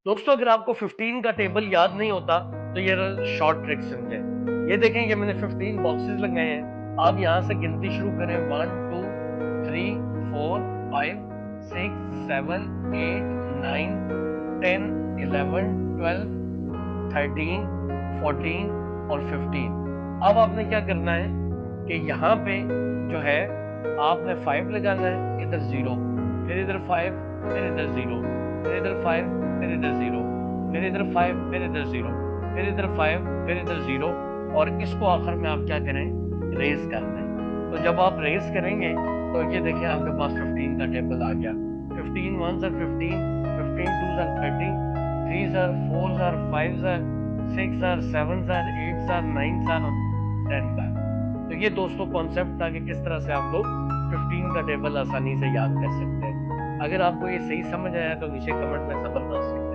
दोस्तों अगर आपको 15 का टेबल याद नहीं होता तो ये शॉर्ट ट्रिक समझें। ये देखें कि मैंने 15 बॉक्सेस लगाए हैं। आप यहाँ से गिनती शुरू करें 1 2 3 4 5 6 7 8 9 10 11 12 13 14 और 15। अब आपने क्या करना है कि यहाँ पे जो है आपने 5 लगाना है, इधर 0, फिर इधर 5, फिर इधर 0, फिर इधर 5, फिर इधर 0, फिर इधर 5, फिर इधर 0, फिर इधर 5, फिर इधर 0। और इसको आखिर में आप क्या करें, रेस कर दें। तो जब आप रेस करेंगे तो ये देखें आपके पास 15 का टेबल आ गया। 15 1s are 15, 15 2s are 30, 3s are 4s are 5s are 6s are 7s are 8s are 9s are 10s are। तो ये दोस्तों कॉन्सेप्ट था कि किस तरह से आप लोग 15 का टेबल आसानी से याद कर सकते हैं। अगर आपको ये सही समझ आया तो नीचे कमेंट में जबरदस्त